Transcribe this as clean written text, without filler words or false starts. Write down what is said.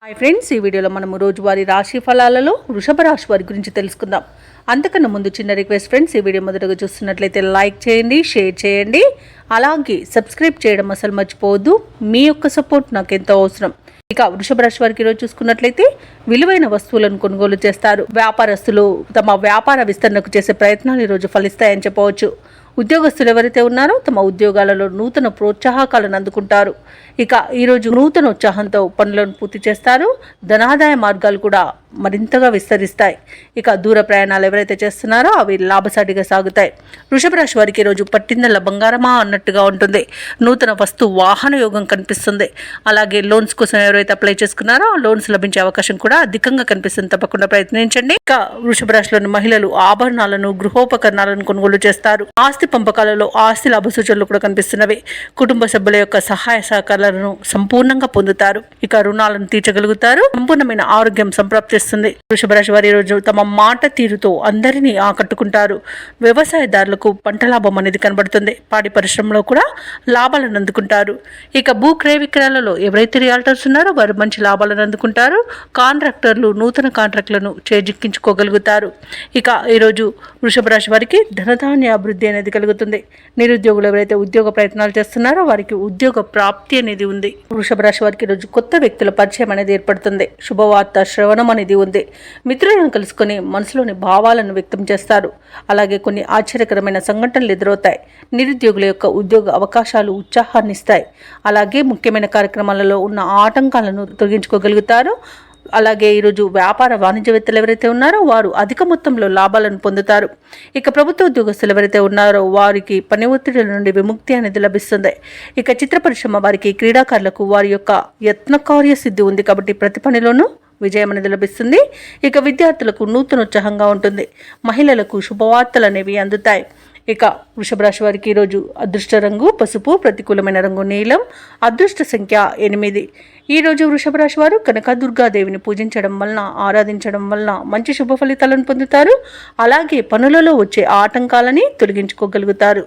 Hi friends, ఈ వీడియోలో మనము రోజువారీ రాశి ఫలాలలో వృషభ రాశి వారి గురించి తెలుసుకుందాం. అంతకన్నా ముందు చిన్న రిక్వెస్ట్ ఫ్రెండ్స్, ఈ వీడియో మొదటగా చూస్తున్నట్లయితే లైక్ చేయండి, షేర్ చేయండి, అలాగే సబ్స్క్రైబ్ చేయడం అసలు మర్చిపోవద్దు. మీ యొక్క సపోర్ట్ నాకు ఎంతో అవసరం. ఇక వృషభ రాశి వారికి ఈరోజు చూసుకున్నట్లయితే విలువైన వస్తువులను కొనుగోలు చేస్తారు. వ్యాపారస్తులు తమ వ్యాపార విస్తరణకు చేసే ప్రయత్నాలు ఈరోజు ఫలిస్తాయని చెప్పవచ్చు. ఉద్యోగస్తులు ఎవరైతే ఉన్నారో తమ ఉద్యోగాలలో నూతన ప్రోత్సాహకాలను అందుకుంటారు. ఇక ఈరోజు నూతన ఉత్సాహంతో పనులను పూర్తి చేస్తారు. ధనాదాయ మార్గాలు కూడా మరింతగా విస్తరిస్తాయి. ఇక దూర ప్రయాణాలు ఎవరైతే చేస్తున్నారో అవి లాభసాటిగా సాగుతాయి. వృషభ రాశి వారికి ఈరోజు పట్టిందల్ల బంగారమా అన్నట్టుగా ఉంటుంది. నూతన వస్తు వాహన యోగం కనిపిస్తుంది. అలాగే లోన్స్ కోసం ఎవరైతే అప్లై చేసుకున్నారో ఆ లోన్స్ లభించే అవకాశం కూడా అధికంగా కనిపిస్తుంది. తప్పకుండా ప్రయత్నించండి. ఇక వృషభ రాశిలోని మహిళలు ఆభరణాలను, గృహోపకరణాలను కొనుగోలు చేస్తారు. ఆస్తి పంపకాలలో ఆస్తి లాభ సూచనలు కూడా కనిపిస్తున్నవి. కుటుంబ సభ్యుల యొక్క సహాయ సహకారాలను సంపూర్ణంగా పొందుతారు. ఇక రుణాలను తీర్చగలుగుతారు. సంపూర్ణమైన ఆరోగ్యం సంప్రాప్తిస్తుంది. వృషభ రాశి వారి రోజు తమ మాట తీరుతో అందరినీ ఆకట్టుకుంటారు. వ్యవసాయదారులకు పంట లాభం అనేది కనబడుతుంది. పాడి పరిశ్రమలో కూడా లాభాలను అందుకుంటారు. ఇక భూ క్రయ విక్రయాలలో ఎవరైతే రియాల్టర్స్ ఉన్నారో వారు మంచి లాభాలను అందుకుంటారు. కాంట్రాక్టర్లు నూతన కాంట్రాక్టులను చేజిక్కించుకోగలుగుతారు. ఇక ఈరోజు వృషభ రాశి వారికి ధనధాన్య అభివృద్ధి అనేది కలుగుతుంది. నిరుద్యోగులు ఎవరైతే ఉద్యోగ ప్రయత్నాలు చేస్తున్నారో వారికి ఉద్యోగ ప్రాప్తి అనేది ఉంది. వృషభ రాశి వారికి ఈరోజు కొత్త వ్యక్తుల పరిచయం అనేది ఏర్పడుతుంది. శుభవార్త శ్రవణం అనేది ఉంది. మిత్రులను కలుసుకొని మనసులోని భావాలను వ్యక్తం చేస్తారు. అలాగే కొన్ని ఆశ్చర్యకరమైన సంఘటనలు ఎదురవుతాయి. నిరుద్యోగుల యొక్క ఉద్యోగ అవకాశాలు ఉత్సాహాన్ని ఇస్తాయి. అలాగే ముఖ్యమైన కార్యక్రమాలలో ఉన్న ఆటంకాలను తొలగించుకోగలుగుతారు. అలాగే ఈరోజు వ్యాపార వాణిజ్యవేత్తలు ఎవరైతే ఉన్నారో వారు అధిక మొత్తంలో లాభాలను పొందుతారు. ఇక ప్రభుత్వ ఉద్యోగస్తులు ఎవరైతే ఉన్నారో వారికి పని ఒత్తిడిల నుండి విముక్తి అనేది లభిస్తుంది. ఇక చిత్ర పరిశ్రమ వారికి, క్రీడాకారులకు వారి యొక్క యత్నకార్య సిద్ధి ఉంది కాబట్టి ప్రతి పనిలోనూ విజయం అనేది లభిస్తుంది. ఇక విద్యార్థులకు నూతన ఉత్సాహంగా ఉంటుంది. మహిళలకు శుభవార్తలు అనేవి అందుతాయి. ఇక వృషభ రాశి వారికి ఈరోజు అదృష్ట రంగు పసుపు, ప్రతికూలమైన రంగు నీలం, అదృష్ట సంఖ్య 8. ఈరోజు వృషభ రాశి వారు కనకదుర్గాదేవిని పూజించడం వలన, ఆరాధించడం వలన మంచి శుభ ఫలితాలను పొందుతారు. అలాగే పనులలో వచ్చే ఆటంకాలని తొలగించుకోగలుగుతారు.